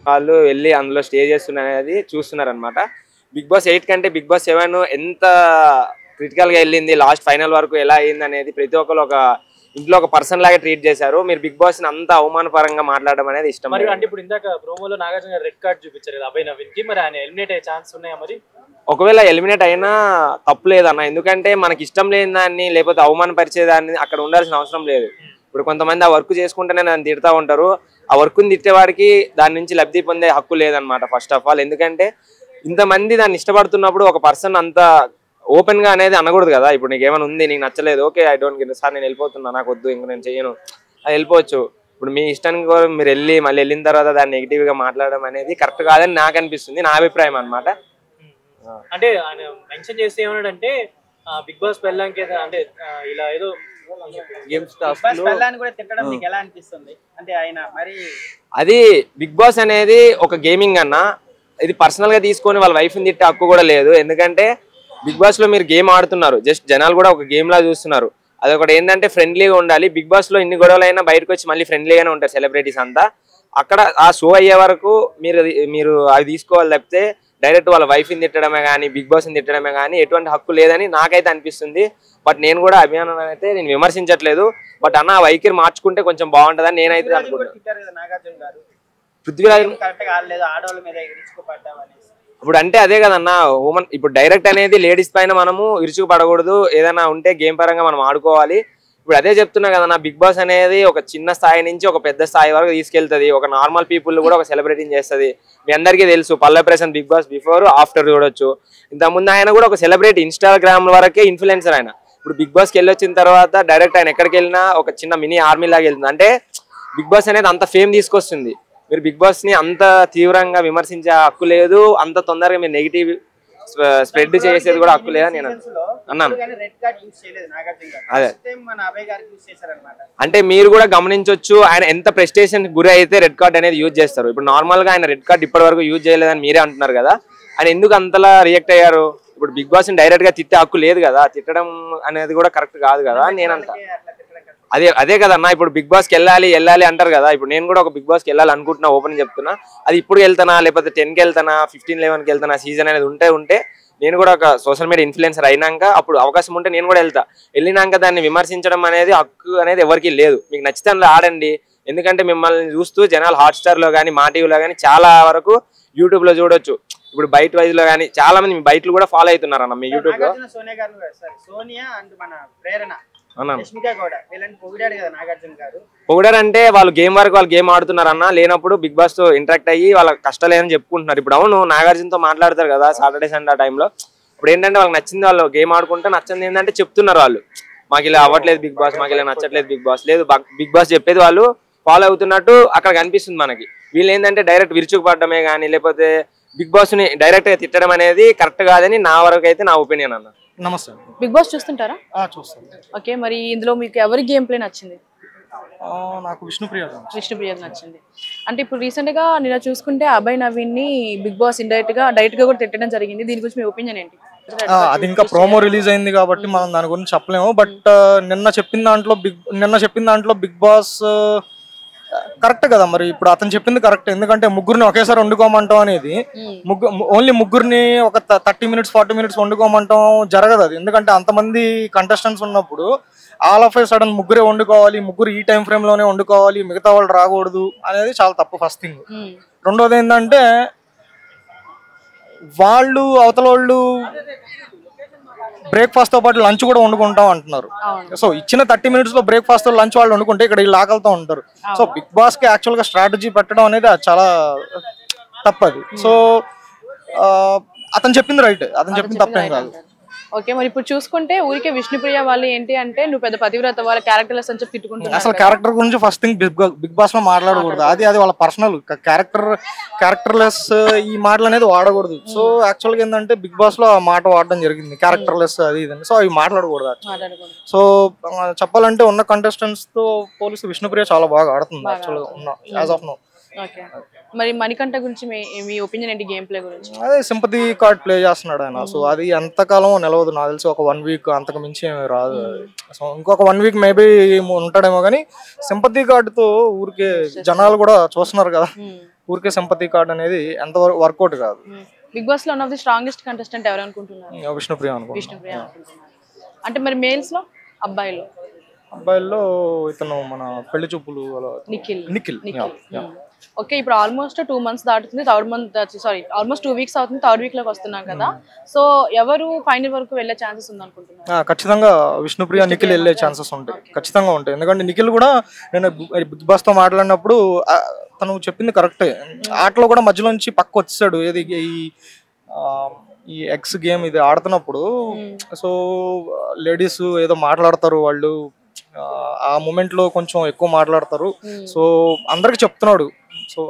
వాళ్ళు వెళ్ళి అందులో స్టే చేస్తున్నది చూస్తున్నారనమాట. బిగ్ బాస్ 8 కంటే బిగ్ బాస్ 7 ఎంత క్రిటికల్గా వెళ్ళింది, లాస్ట్ ఫైనల్ వరకు ఎలా అయింది అనేది ప్రతి ఒక్కరు ఒక ఇంట్లో ఒక పర్సన్ లాగా ట్రీట్ చేశారు. మీరు బిగ్ బాస్ ని అంత అవమానపరంగా మాట్లాడడం అనేది ఇష్టం. మరి అంటే ఇప్పుడు ఇందాక ప్రోమోలో నాగార్జున గారు రెడ్ కార్డ్ చూపించారు కదా అభయ్ నవీన్ కి, మరి ఆయన ఎలిమినేట్ అయ్యే ఛాన్స్ ఉన్నాయా? మరి ఒకవేళ ఎలిమినేట్ అయినా తప్పు లేదన్న, ఎందుకంటే మనకి ఇష్టం లేని దాన్ని లేకపోతే అవమానపరిచేదాన్ని అక్కడ ఉండాల్సిన అవసరం లేదు. ఇప్పుడు కొంతమంది ఆ వర్క్ చేసుకుంటేనే నన్ను తిడతా ఉంటారు. ఆ వర్క్ని తిట్టేవాడికి దాని నుంచి లబ్ధి పొందే హక్కు లేదనమాట ఫస్ట్ ఆఫ్ ఆల్. ఎందుకంటే ఇంతమంది దాన్ని ఇష్టపడుతున్నప్పుడు ఒక పర్సన్ అంత ఓపెన్ గా అనేది అనకూడదు కదా. ఇప్పుడు నీకు ఏమైనా ఉంది, నీకు నచ్చలేదు, okay I don't give sir నేను వెళ్ళిపోతున్నా, నాకు వద్దు, ఇంక నేను చేయను, అది వెళ్ళిపోవచ్చు. ఇప్పుడు మీ ఇష్టానికి మీరు మళ్ళీ వెళ్ళిన తర్వాత దాన్ని నెగిటివ్ గా మాట్లాడడం అనేది కరెక్ట్ కాదని నాకు అనిపిస్తుంది, నా అభిప్రాయం అనమాట. అంటే ఆయన మెన్షన్ చేస్తే ఏమన్నాడంటే బిగ్ బాస్ పెళ్ళాంకి అంటే ఇలా ఏదో అది బిగ్ బాస్ అనేది ఒక గేమింగ్ అన్న, ఇది పర్సనల్ గా తీసుకొని వాళ్ళ వైఫ్ ని తిట్టే హక్కు కూడా లేదు. ఎందుకంటే బిగ్ బాస్ లో మీరు గేమ్ ఆడుతున్నారు, జస్ట్ జనాలు కూడా ఒక గేమ్ లా చూస్తున్నారు. అదొకటి ఏంటంటే ఫ్రెండ్లీగా ఉండాలి. బిగ్ బాస్ లో ఇన్ని గొడవలు అయినా బయటకు వచ్చి మళ్ళీ ఫ్రెండ్లీగానే ఉంటారు సెలబ్రిటీస్ అంతా. అక్కడ ఆ షో అయ్యే వరకు మీరు అవి తీసుకోవాలి తప్పితే డైరెక్ట్ వాళ్ళ వైఫ్ ని తిట్టడమే కానీ బిగ్ బాస్ ని తిట్టడమే కానీ ఎటువంటి హక్కు లేదని నాకైతే అనిపిస్తుంది. బట్ నేను కూడా అభిమానం అయితే నేను విమర్శించట్లేదు, బట్ అన్న వైఖరి మార్చుకుంటే కొంచెం బాగుంటుందని నేనైతే అనుకుంటున్నాను. పృథ్వీరాజ్ ఇప్పుడు అంటే అదే కదన్నా ఉమెన్, ఇప్పుడు డైరెక్ట్ అనేది లేడీస్ పైన మనము విరుచుకు పడకూడదు, ఏదైనా ఉంటే గేమ్ పరంగా మనం ఆడుకోవాలి. ఇప్పుడు అదే చెప్తున్నా కదన్నా, బిగ్ బాస్ అనేది ఒక చిన్న స్థాయి నుంచి ఒక పెద్ద స్థాయి వరకు తీసుకెళ్తుంది. ఒక నార్మల్ పీపుల్ కూడా ఒక సెలబ్రిటీని చేస్తుంది. మీ అందరికీ తెలుసు Palle Prashanth Bigg Boss before after చూడొచ్చు. ఇంతకుముందు ఆయన కూడా ఒక సెలబ్రిటీ, ఇన్స్టాగ్రామ్ వరకే ఇన్ఫ్లుయెన్సర్ ఆయన. ఇప్పుడు బిగ్ బాస్కి వెళ్ళి వచ్చిన తర్వాత డైరెక్ట్ ఆయన ఎక్కడికి వెళ్ళినా ఒక చిన్న మినీ ఆర్మీ లాగా వెళ్తుంది. అంటే బిగ్ బాస్ అనేది అంత ఫేమ్ తీసుకొస్తుంది. మీరు బిగ్ బాస్ ని అంత తీవ్రంగా విమర్శించే హక్కు లేదు, అంత తొందరగా మీరు నెగిటివ్ స్ప్రెడ్ చేసేది కూడా హక్కు లేదని నేను అన్నాను. అదే అంటే మీరు కూడా గమనించవచ్చు, ఆయన ఎంత ప్రెస్టేషన్ గురి అయితే రెడ్ కార్డ్ అనేది యూజ్ చేస్తారు. ఇప్పుడు నార్మల్ గా ఆయన రెడ్ కార్డ్ ఇప్పటి వరకు యూజ్ చేయలేదని మీరే అంటున్నారు కదా, ఆయన ఎందుకు అంతలా రియాక్ట్ అయ్యారు? ఇప్పుడు బిగ్ బాస్ ని డైరెక్ట్ గా తిట్టే హక్కు లేదు కదా, తిట్టడం అనేది కూడా కరెక్ట్ కాదు కదా నేనంటా. అదే కదన్నా, ఇప్పుడు బిగ్ బాస్కి వెళ్ళాలి అంటారు కదా. ఇప్పుడు నేను కూడా ఒక బిగ్ బాస్కి వెళ్ళాలి అనుకుంటున్నా, ఓపెన్ చెప్తున్నా. అది ఇప్పుడు వెళ్తానా లేకపోతే 10కి వెళ్తానా 15, 11కి వెళ్తానా, సీజన్ అనేది ఉంటే నేను కూడా ఒక సోషల్ మీడియా ఇన్ఫ్లుయెన్సర్ అయినాక అప్పుడు అవకాశం ఉంటే నేను కూడా వెళ్తా. వెళ్ళినాక దాన్ని విమర్శించడం అనేది హక్కు అనేది ఎవరికి లేదు. మీకు నచ్చితే అందులో ఆడండి, ఎందుకంటే మిమ్మల్ని చూస్తూ జనాలు హాట్స్టార్ లో కానీ మా టీవీలో కానీ చాలా వరకు యూట్యూబ్ లో చూడొచ్చు. ఇప్పుడు బయట వైజ్ లో కానీ చాలా మంది మీ బయటలు కూడా ఫాలో అవుతున్నారు అన్న మీ యూట్యూబ్ లో. పొగిడారంటే వాళ్ళు గేమ్ వరకు వాళ్ళు గేమ్ ఆడుతున్నారు అన్న, లేనప్పుడు బిగ్ బాస్ తో ఇంటరాక్ట్ అయ్యి వాళ్ళ కష్టాలేదని చెప్పుకుంటున్నారు. ఇప్పుడు అవును నాగార్జునతో మాట్లాడతారు కదా సాటర్డే సండే ఆ టైంలో. ఇప్పుడు ఏంటంటే వాళ్ళకి నచ్చింది వాళ్ళు గేమ్ ఆడుకుంటే, నచ్చింది ఏంటంటే చెప్తున్నారు వాళ్ళు, మాకు ఇలా అవ్వట్లేదు బిగ్ బాస్, మాకు ఇలా నచ్చట్లేదు బిగ్ బాస్. లేదు, బిగ్ బాస్ చెప్పేది వాళ్ళు ఫాలో అవుతున్నట్టు అక్కడ కనిపిస్తుంది మనకి. వీళ్ళు ఏంటంటే డైరెక్ట్ విరుచుకు పడడమే కానీ లేకపోతే బిగ్ బాస్ ని డైరెక్ట్ గా తిట్టడం అనేది కరెక్ట్ కాదని నా వరకు అయితే నా ఒపీనియన్ అన్న. నమస్తే. బిగ్ బాస్ చూస్తుంటారా? చూస్తాను. ఓకే, మరి ఇందులో మీకు ఎవరి గేమ్ ప్లే నచ్చింది? నాకు విష్ణుప్రియ నచ్చింది. అంటే ఇప్పుడు రీసెంట్ గా నిన్న చూసుకుంటే అభయ్ నవీన్ ని బిగ్ బాస్ డైరెక్ట్ గా కూడా తిట్టడం జరిగింది. దీని గురించి మీ ఒపీనియన్ ఏంటి? అది ఇంకా ప్రోమో రిలీజ్ అయింది కాబట్టి మనం దాని గురించి చెప్పలేము. బట్ నిన్న చెప్పిన దాంట్లో బిగ్ బాస్ కరెక్ట్ కదా. మరి ఇప్పుడు అతను చెప్పింది కరెక్ట్, ఎందుకంటే ముగ్గురిని ఒకేసారి వండుకోమంటాం అనేది ఓన్లీ ముగ్గురిని ఒక 30 minutes 40 minutes వండుకోమంటాం జరగదు అది. ఎందుకంటే అంతమంది కంటెస్టెంట్స్ ఉన్నప్పుడు ఆల్ ఆఫ్ ఏ సడన్ ముగ్గురే వండుకోవాలి, ముగ్గురు ఈ టైం ఫ్రేమ్ లోనే వండుకోవాలి, మిగతా వాళ్ళు రాకూడదు అనేది చాలా తప్పు ఫస్ట్ థింగ్. రెండోది ఏంటంటే అవతల వాళ్ళు బ్రేక్ఫాస్ట్ తో పాటు లంచ్ కూడా వండుకుంటాం అంటున్నారు. సో ఇచ్చిన 30 minutes లో బ్రేక్ఫాస్ట్ లంచ్ వాళ్ళు వండుకుంటే ఇక్కడ వీళ్ళు ఆకలితో ఉంటారు. సో బిగ్ బాస్ కి యాక్చువల్ గా స్ట్రాటజీ పెట్టడం అనేది చాలా తప్పది. సో అతను చెప్పింది రైట్, అతను చెప్పింది తప్పేం కాదు. ఓకే, మరి ఇప్పుడు చూసుకుంటే ఊరికే విష్ణుప్రియ వాళ్ళు ఏంటి అంటే నువ్వు పెద్ద పతివ్రత, వాళ్ళ క్యారెక్టర్లెస్ అని చెప్పి తిట్టుకుంటున్నారు. అసలు క్యారెక్టర్ గురించి ఫస్ట్ థింగ్ బిగ్ బాస్ లో మాట్లాడకూడదు. అది వాళ్ళ పర్సనల్ క్యారెక్టర్లెస్ ఈ మాటలు అనేది వాడకూడదు. సో యాక్చువల్గా ఏంటంటే బిగ్ బాస్ లో ఆ మాట వాడడం జరిగింది, క్యారెక్టర్లెస్ అది ఇదని. సో అవి మాట్లాడకూడదు. సో చెప్పాలంటే ఉన్న కంటెస్టెంట్స్ తో పోలీసు విష్ణుప్రియ చాలా బాగా ఆడుతుంది యాక్చువల్గా ఉన్న యాజ్ ఆఫ్ నో. ఓకే, మరి మణికంఠ గురించి మీ ఒపీనియన్ ఏంటి గేమ్ ప్లే గురించి? అదే సింపతి కార్డ్ ప్లే చేస్తున్నాడు ఆయన. సో అది ఎంతకాలం నిలవదు నాకు తెలిసి, ఒక 1 వీక్ అంతకు మించి ఏమి రాదు. సో ఇంకొక 1 వీక్ మేబీ ఉంటాడేమో కానీ సింపతి కార్డుతో ఊరికే జనాలు కూడా చూస్తున్నారు కదా, ఊరికే సింపతి కార్డ్ అనేది ఎంత వర్కౌట్ కాదు. బిగ్ బాస్ లో one of the strongest contestant ఎవరు అనుకుంటున్నారు? విష్ణుప్రియ విష్ణుప్రియ అనుకుంటున్నారు. అంటే మరి మేల్స్ లో అబ్బాయిల్లో ఇతను మన పెళ్లి చూపులు నిఖిల్. ఓకే, ఇప్పుడు ఆల్మోస్ట్ 2 months దాటుతుంది, ఆల్మోస్ట్ 2 weeks అవుతుంది, 3rd week లోకి వస్తున్నాం కదా. సో ఎవరు ఫైనల్ వరకు వెళ్ళే ఛాన్సెస్ ఉంది అనుకుంటున్నారు? ఖచ్చితంగా విష్ణుప్రియ నిఖిల్ వెళ్ళే ఛాన్సెస్ ఉంటాయి, ఖచ్చితంగా ఉంటాయి. ఎందుకంటే నిఖిల్ కూడా నేను బిగ్ బాస్ తో మాట్లాడినప్పుడు తను చెప్పింది కరెక్టే. ఆటలో కూడా మధ్యలో నుంచి పక్క వచ్చాడు, ఏది ఈ ఎక్స్ గేమ్ ఇది ఆడుతున్నప్పుడు. సో లేడీస్ ఏదో మాట్లాడతారు వాళ్ళు, ఆ మూమెంట్ లో కొంచెం ఎక్కువ మాట్లాడతారు. సో అందరికి చెప్తున్నాడు. So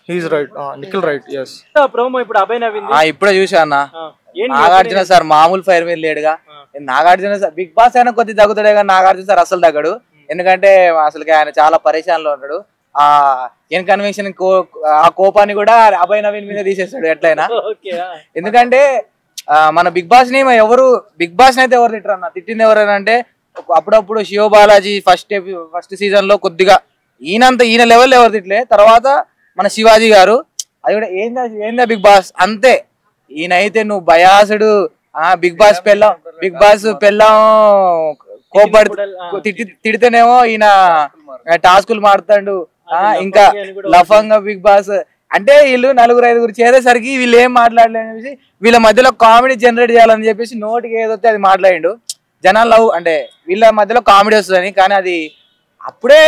he's right, Nikhil right. yes promo ఇప్పుడు అభయ్ నవీన్ ఇప్పుడే చూసా అన్న. నాగార్జున సార్ మామూలు ఫైర్ మీద లేడుగా. నాగార్జున సార్ బిగ్ బాస్ అయినా కొద్ది తగ్గుతాడే కానీ నాగార్జున సార్ అసలు తగ్గడు. ఎందుకంటే అసలు ఆయన చాలా పరేషాన్లో ఉన్నాడు. ఆ ఇన్కన్వెన్షన్ ఆ కోపాన్ని కూడా అభయ్ నవీన్ మీద తీసేస్తాడు ఎట్లయినా. ఎందుకంటే మన బిగ్ బాస్ ని బిగ్ బాస్ అయితే ఎవరు తిట్టరు అన్న. తిట్టింది ఎవరైనా అంటే అప్పుడప్పుడు శివ బాలాజీ ఫస్ట్ సీజన్ లో కొద్దిగా ఈయన లెవెల్ ఎవరు తిట్టలే. తర్వాత మన శివాజీ గారు, అది కూడా ఏందా బిగ్ బాస్ అంతే. ఈయన అయితే నువ్వు బయాసుడు, బిగ్ బాస్ పెళ్ళం కోపడి తిడితేనేమో ఈయన టాస్కులు మారుతాడు. ఇంకా లఫంగా బిగ్ బాస్ అంటే వీళ్ళు 4-5 చేరేసరికి వీళ్ళు ఏం మాట్లాడలేని చెప్పేసి వీళ్ళ మధ్యలో కామెడీ జనరేట్ చేయాలని చెప్పేసి నోటికి ఏదైతే అది మాట్లాడిండు. జనాలు లవ్ అంటే వీళ్ళ మధ్యలో కామెడీ వస్తుందని. కానీ అది అప్పుడే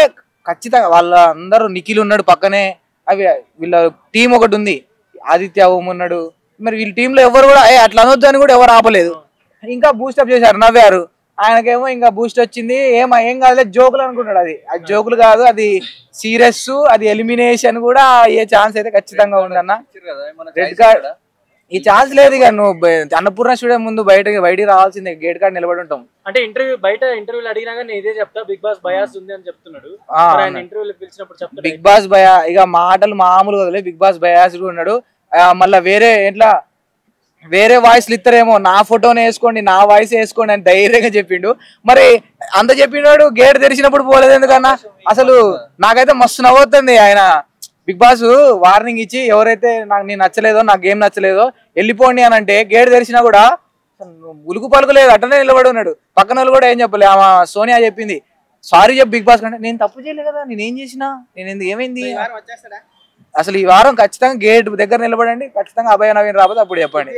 ఖచ్చితంగా వాళ్ళ అందరూ నిఖిల్ ఉన్నాడు పక్కనే, అవి వీళ్ళ టీం ఒకటి ఉంది, ఆదిత్య ఓం ఉన్నాడు. మరి వీళ్ళ టీంలో ఎవరు కూడా అట్లా అనొద్దు అని కూడా ఎవరు ఆపలేదు. ఇంకా బూస్టప్ చేశారు, నవ్వారు. ఆయనకేమో ఇంకా బూస్ట్ వచ్చింది. ఏం కాదులే జోకులు అనుకుంటాడు. అది జోకులు కాదు, అది సీరియస్, అది ఎలిమినేషన్ కూడా అయ్యే ఛాన్స్ అయితే ఖచ్చితంగా ఉందన్న. రెడ్ కార్డ్ ఈ ఛాన్స్ లేదు. ఇక నువ్వు అన్నపూర్ణ స్టూడియో ముందు బయటికి రావాల్సిందే, గేట్ కార్డ్ నిలబడి ఉంటాం. అంటే ఇంటర్వ్యూలు అడిగినా కానీ ఇదే చెప్తా, బిగ్ బాస్ బయాస్ ఉంది అని చెప్తున్నాడు. ఇంటర్వ్యూలు పిలిచినప్పుడు చెప్తా బిగ్ బాస్ బయా, ఇక మాటలు మామూలు వదిలే, బిగ్ బాస్ బయాస్ ఉన్నాడు. మళ్ళా వేరే వాయిస్లు ఇస్తారేమో, నా ఫోటోని వేసుకోండి, నా వాయిస్ వేసుకోండి అని ధైర్యంగా చెప్పిండు. మరి అంత చెప్పినాడు, గేట్ తెరిచినప్పుడు పోలేదు ఎందుకన్నా? అసలు నాకైతే మస్తు నవ్వుతుంది. ఆయన బిగ్ బాస్ వార్నింగ్ ఇచ్చి ఎవరైతే నేను నచ్చలేదో, నా గేమ్ నచ్చలేదో వెళ్ళిపోండి అని అంటే, గేట్ తెరిచినా కూడా ఉలుకు పలుకులేదు, అట్టనే నిలబడి ఉన్నాడు. పక్కన వాళ్ళు కూడా ఏం చెప్పలే. ఆమె సోనియా చెప్పింది, సారీ చెప్పు బిగ్ బాస్ కంటే. నేను తప్పు చేయలేదు కదా, నేనేం చేసినా, ఏమైంది అసలు ఈ వారం ఖచ్చితంగా గేట్ దగ్గర నిలబడండి, ఖచ్చితంగా అభయ్ నవీన్ రాబోతే అప్పుడు చెప్పండి.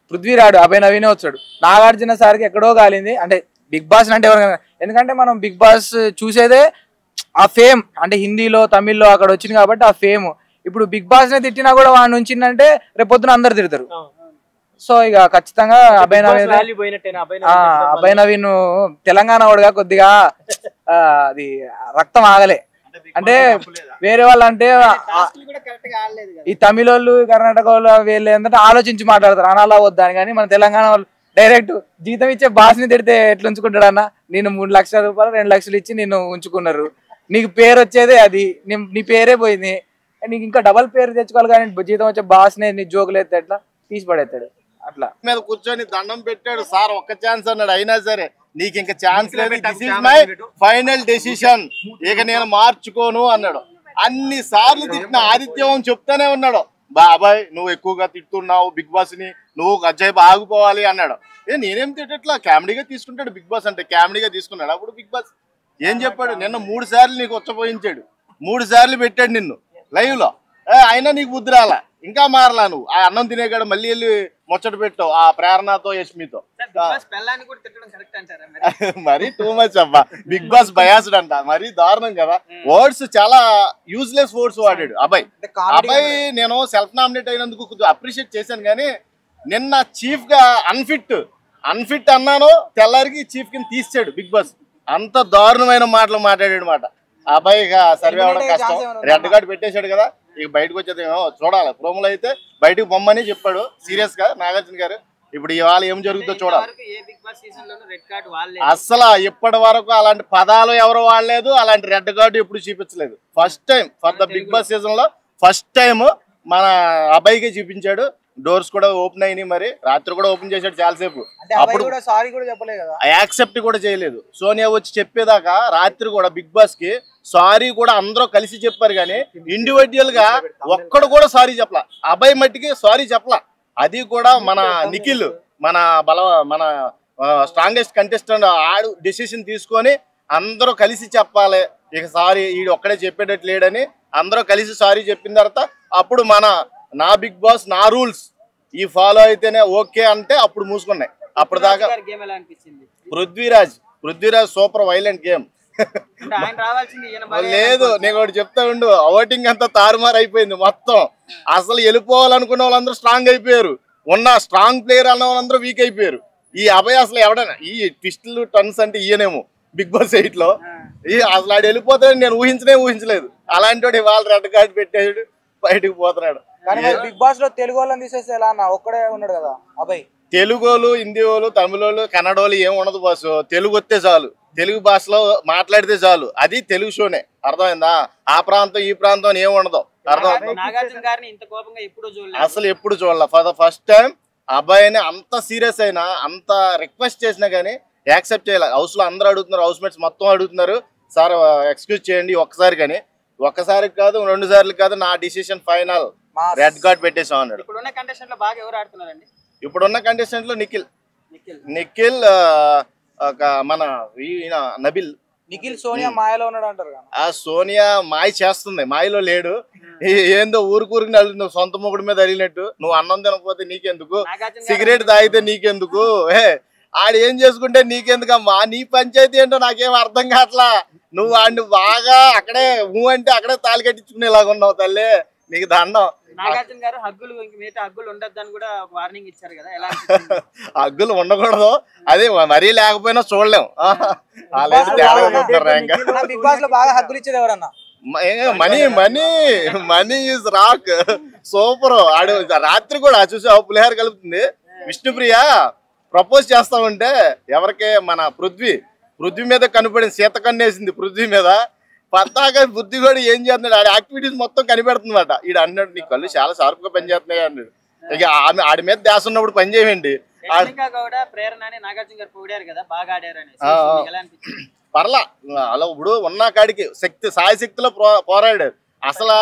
పృథ్వీ రాడు, అభయ్ నవీనే వచ్చాడు. నాగార్జున సార్కి ఎక్కడో కాలింది అంటే బిగ్ బాస్ అంటే ఎవరు. ఎందుకంటే మనం బిగ్ బాస్ చూసేదే ఆ ఫేమ్, అంటే హిందీలో తమిళ్లో అక్కడ వచ్చింది కాబట్టి ఆ ఫేమ్. ఇప్పుడు బిగ్ బాస్ నే తిట్టినా కూడా వాడిని ఉంచిందంటే రేపొద్దున అందరు తిడతారు. సో ఇక ఖచ్చితంగా అభయ్ నవీన్ తెలంగాణ వాడుగా కొద్దిగా అది రక్తం ఆగలే. అంటే వేరే వాళ్ళు అంటే ఈ తమిళ వాళ్ళు, కర్ణాటక వాళ్ళు వీళ్ళు ఏంటంటే ఆలోచించి మాట్లాడతారు, అనాలా వద్దా అని. కానీ మన తెలంగాణ వాళ్ళు డైరెక్ట్ జీతం ఇచ్చే బాస్ని తిడితే ఎట్లా ఉంచుకుంటాడు అన్న? నేను 3 లక్షల రూపాయలు 2 లక్షలు ఇచ్చి నిన్ను ఉంచుకున్నారు, నీకు పేరు వచ్చేదే అది, నీ పేరే పోయింది, నీకు ఇంకా డబల్ పేరు తెచ్చుకోవాలి. కానీ జీతం వచ్చే బాస్నే నీ జోకులు ఎత్తే ఎట్లా తీసి పడేస్తాడు. అట్లా మీద కూర్చొని దండం పెట్టాడు. సార్ ఒక్క ఛాన్స్ అన్నాడు, అయినా సరే నీకు ఇంకా ఛాన్స్ లేదు, this is my final decision, ఇక నేను మార్చుకోను అన్నాడు. అన్ని సార్లు తిట్టిన ఆదిత్యం చెప్తానే ఉన్నాడు, బాబాయ్ నువ్వు ఎక్కువగా తిట్టున్నావు బిగ్ బాస్ ని, నువ్వు అజ్జాయి ఆగిపోవాలి అన్నాడు. నేనేం తిట్టట్లా, కామెడీగా తీసుకుంటాడు బిగ్ బాస్ అంటే, కామెడీగా తీసుకున్నాడు. అప్పుడు బిగ్ బాస్ ఏం చెప్పాడు, నిన్న 3 సార్లు నీకు వచ్చపోయించాడు, 3 సార్లు పెట్టాడు నిన్ను లైవ్ లో, అయినా నీకు బుద్ధి రాలా, ఇంకా మారలా, నువ్వు ఆ అన్నం తినేగాడు మళ్ళీ వెళ్ళి ముచ్చట పెట్టావు ఆ ప్రేరణతో యష్మితో. మరి టూ మచ్ అబ్బా, బిగ్ బాస్ బయాస్డ్ అంట, మరి దారుణం కదా. వర్డ్స్ చాలా యూజ్లెస్ వర్డ్స్ వాడాడు అబ్బాయి. నేను సెల్ఫ్ నామినేట్ అయినందుకు కొంచెం అప్రిషియేట్ చేశాను, కానీ నిన్న చీఫ్ గా అన్ఫిట్ అన్నాను, తెల్లారికి చీఫ్ కింద తీసాడు బిగ్ బాస్. అంత దారుణమైన మాటలు మాట్లాడాడు మాట. అబ్బాయి ఇక సర్వే అవ్వడం కష్టం, రెడ్ కార్డు పెట్టేశాడు కదా, ఇక బయటకు వచ్చేది చూడాలి. ప్రోమోలో అయితే బయటకు బొమ్మని చెప్పాడు సీరియస్ గా నాగార్జున గారు, ఇప్పుడు ఇవాళ ఏం జరుగుతుందో చూడాలి. ఏ బిగ్ బాస్ సీజన్ లోనూ రెడ్ కార్డ్ వాళ్ళే అసలు ఇప్పటి వరకు అలాంటి పదాలు ఎవరు వాడలేదు, అలాంటి రెడ్ కార్డు ఎప్పుడు చూపించలేదు. First time for the Bigg Boss season లో ఫస్ట్ టైం మన అబ్బాయికి చూపించాడు. డోర్స్ కూడా ఓపెన్ అయినాయి, మరి రాత్రి కూడా ఓపెన్ చేశాడు చాలాసేపు. అప్పుడు సారీ కూడా చెప్పలేదు కదా, యాక్సెప్ట్ కూడా చేయలేదు. సోనియా వచ్చి చెప్పేదాకా రాత్రి కూడా బిగ్ బాస్ కి సారీ కూడా అందరూ కలిసి చెప్పారు, కానీ ఇండివిజువల్ గా ఒక్కడు కూడా సారీ చెప్పలా. అబ్బాయి మట్టికి సారీ చెప్పలా. అది కూడా మన నిఖిల్ మన స్ట్రాంగెస్ట్ కంటెస్టెంట్ ఆడు డెసిషన్ తీసుకొని అందరూ కలిసి చెప్పాలి, ఇక సారీ ఈడు ఒక్కడే చెప్పేటట్టు లేడని అందరూ కలిసి సారీ చెప్పిన తర్వాత అప్పుడు నా బిగ్ బాస్ నా రూల్స్ ఈ ఫాలో అయితేనే ఓకే అంటే అప్పుడు మూసుకున్నాయి. అప్పుడు దాకా పృథ్వీరాజ్ సూపర్ వైలెంట్ గేమ్ లేదు. నేను ఒకటి చెప్తా ఉండు, ఓటింగ్ అంతా తారుమారు అయిపోయింది మొత్తం. అసలు వెళ్ళిపోవాలనుకున్న వాళ్ళందరూ స్ట్రాంగ్ అయిపోయారు, ఉన్న స్ట్రాంగ్ ప్లేయర్ అన్న వాళ్ళందరూ వీక్ అయిపోయారు. ఈ అభయ్ అసలు ఎవడైనా ఈ ట్విస్టులు టర్న్స్ అంటే ఈయనేమో బిగ్ బాస్ 8 లో అసలు ఆడు వెళ్ళిపోతాడని నేను ఊహించలేదు. అలాంటి వాడు ఇవాళ రెడ్ కార్డు పెట్టాడు, బయటకు పోతున్నాడు. బిగ్ బాస్ లో తెలుగు వాళ్ళని తీసేస్తే ఎలా అన్న, ఒక్కడే ఉన్నాడు కదా అబ్బాయి. తెలుగు వాళ్ళు, హిందీ వాళ్ళు, తమిళ వాళ్ళు, కన్నడ వాళ్ళు ఏం ఉండదు బాసు. తెలుగు వస్తే చాలు, తెలుగు భాషలో మాట్లాడితే చాలు, అది తెలుగు షోనే. అర్థమైందా? ఆ ప్రాంతం ఈ ప్రాంతం ఏం ఉండదు. అసలు ఎప్పుడు చూడాల. ఫర్ ద ఫస్ట్ టైం అబ్బాయిని అంత సీరియస్ అయినా, అంత రిక్వెస్ట్ చేసినా కానీ యాక్సెప్ట్ చేయాలి. హౌస్ లో అందరూ అడుగుతున్నారు, హౌస్ మేట్స్ మొత్తం అడుగుతున్నారు, సార్ ఎక్స్క్యూజ్ చేయండి ఒక్కసారి. కానీ ఒక్కసారికి కాదు, 2 సార్లు కాదు, నా డిసిషన్ ఫైనల్, రెడ్ కార్డ్ పెట్టేసాం అన్నాడు. ఇప్పుడున్న కంటెస్టెంట్ లో బాగా ఎవరు ఆడుతున్నారండి? ఇప్పుడున్న కంటెస్టెంట్ లో నిఖిల్ మన నబిల్. నిఖిల్ సోనియా మాయలో ఉన్నాడు అంటారు. ఆ సోనియా మాయ చేస్తుంది, మాయలో లేడు. ఏందో ఊరికి నలుగుతుంది, సొంత మొగుడు మీద అడిగినట్టు. నువ్వు అన్నం తినకపోతే నీకెందుకు, సిగరెట్ తాగితే నీకెందుకు, ఆడు ఏం చేసుకుంటే నీకెందుకమ్మా, నీ పంచాయతీ ఏంటో నాకేం అర్థం కావట్లా. నువ్వు ఆడిని బాగా అక్కడే అంటే అక్కడే తాళి కట్టించుకునేలాగా ఉన్నావు తల్లి, నీకు దండం. నాగార్జున గారు హగ్గులు ఉండొద్దని కూడా వార్నింగ్ ఇచ్చారు కదా, ఎలా? హగ్గులు ఉండకూడదు, అదే మరీ లేకపోయినా చూడలేము. బిగ్ బాస్ లో బాగా హగ్గులు ఇచ్చేది ఎవరన్నా? Money is rock, super. ఆడు రాత్రి కూడా చూసావు పులిహార కలుపుతుంది. విష్ణుప్రియ ప్రపోజ్ చేస్తా ఉంటే ఎవరికే మన పృథ్వీ మీద కనిపడింది, సీత కన్నేసింది పృథ్వీ మీద. పద్దాక పృథ్వీ కూడా ఏం చేస్తున్నాడు, ఆడి యాక్టివిటీస్ మొత్తం కనిపెడుతుందన్నమాట. ఈడు అన్నాడు, నీ కళ్ళు చాలా షార్ప్ గా పనిచేస్తున్నాయి అన్నాడు. ఇక ఆడి మీద ధ్యాస ఉన్నప్పుడు పని చేయండి. పర్లా అలా ఇప్పుడు ఉన్న కాడికి సాయశక్తిలో పోరాడాడు. అసలు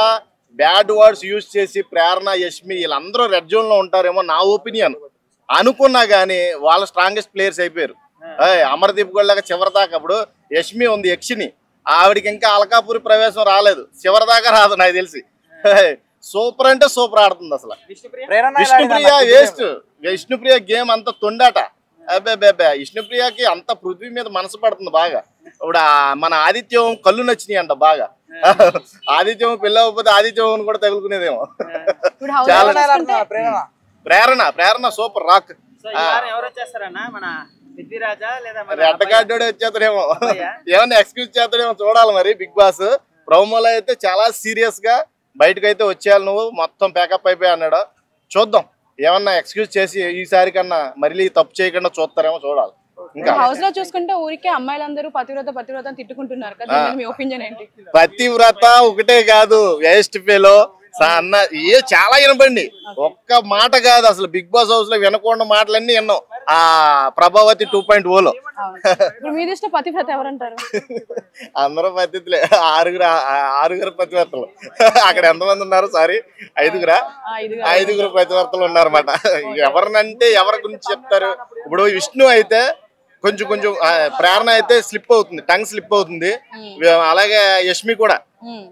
బ్యాడ్ వర్డ్స్ యూజ్ చేసి ప్రేరణ, యష్మి వీళ్ళందరూ రెడ్ జోన్ లో ఉంటారేమో నా ఒపీనియన్ అనుకున్నా గానీ వాళ్ళ స్ట్రాంగెస్ట్ ప్లేయర్స్ అయిపోయారు. అమర్దీప్ గోళ్ళగా చివరి దాకా. అప్పుడు యష్మి ఉంది యక్షిని, ఆవిడికి ఇంకా అలకాపురి ప్రవేశం రాలేదు, చివరి దాకా రాదు నాకు తెలిసి. సూపర్ అంటే సూపర్ ఆడుతుంది అసలు. విష్ణుప్రియ వేస్ట్. విష్ణుప్రియ గేమ్ అంత తొండాట. అబ్బే విష్ణుప్రియకి అంత పృథ్వీ మీద మనసు పడుతుంది బాగా. ఇప్పుడు మన ఆదిత్యం కళ్ళు నచ్చినాయి అంట బాగా. ఆదిత్యం పిల్లవకపోతే ఆదిత్యం కూడా తగులుకునేదేమో. ప్రేరణ సూపర్ రాక్. రెడ్ కార్డు వచ్చేస్తాడేమో, ఏమన్నా ఎక్స్క్యూజ్ చేస్తాడేమో చూడాలి మరి. బిగ్ బాస్ ప్రోమోలో అయితే చాలా సీరియస్ గా బయటకు అయితే వచ్చేయాలి, నువ్వు మొత్తం ప్యాకప్ అయిపోయి అన్నాడు. చూద్దాం ఏమన్నా ఎక్స్క్యూజ్ చేసి ఈసారి కన్నా మరీ తప్పు చేయకుండా చూస్తారేమో చూడాలి. ఇంకా హౌస్ లో చూసుకుంటే ఊరికే అమ్మాయిలందరూ పతివ్రత తిట్టుకుంటున్నారు కదా, మీ ఒపీనియన్ ఏంటి? పతివ్రత ఒకటే కాదు, వేస్ట్ ఫెలో అన్న ఏ చాలా వినపండి. ఒక్క మాట కాదు అసలు బిగ్ బాస్ హౌస్ లో వినకుండా మాటలన్నీ విన్నాం. ఆ ప్రభావతి 2.0లో పతివ్రత ఎవరంటారు? అందరూ పతితులే, ఆరుగురు పతివర్తలు. అక్కడ ఎంతమంది ఉన్నారు? సారీ, ఐదుగురు పతివర్తలు ఉన్నారన్నమాట. ఎవరినంటే ఎవరి గురించి చెప్తారు? ఇప్పుడు విష్ణు అయితే కొంచెం ప్రేరణ అయితే స్లిప్ అవుతుంది, టంగ్ స్లిప్ అవుతుంది. అలాగే యష్మి కూడా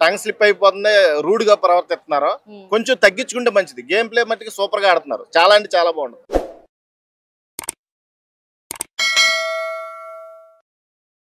టంగ్ స్లిప్ అయిపోతుంది, రూడ్ గా ప్రవర్తిస్తున్నారు. కొంచెం తగ్గించుకుంటే మంచిది. గేమ్ ప్లే మట్టికి సూపర్ గా ఆడుతున్నారు, చాలా అంటే చాలా బాగుంది.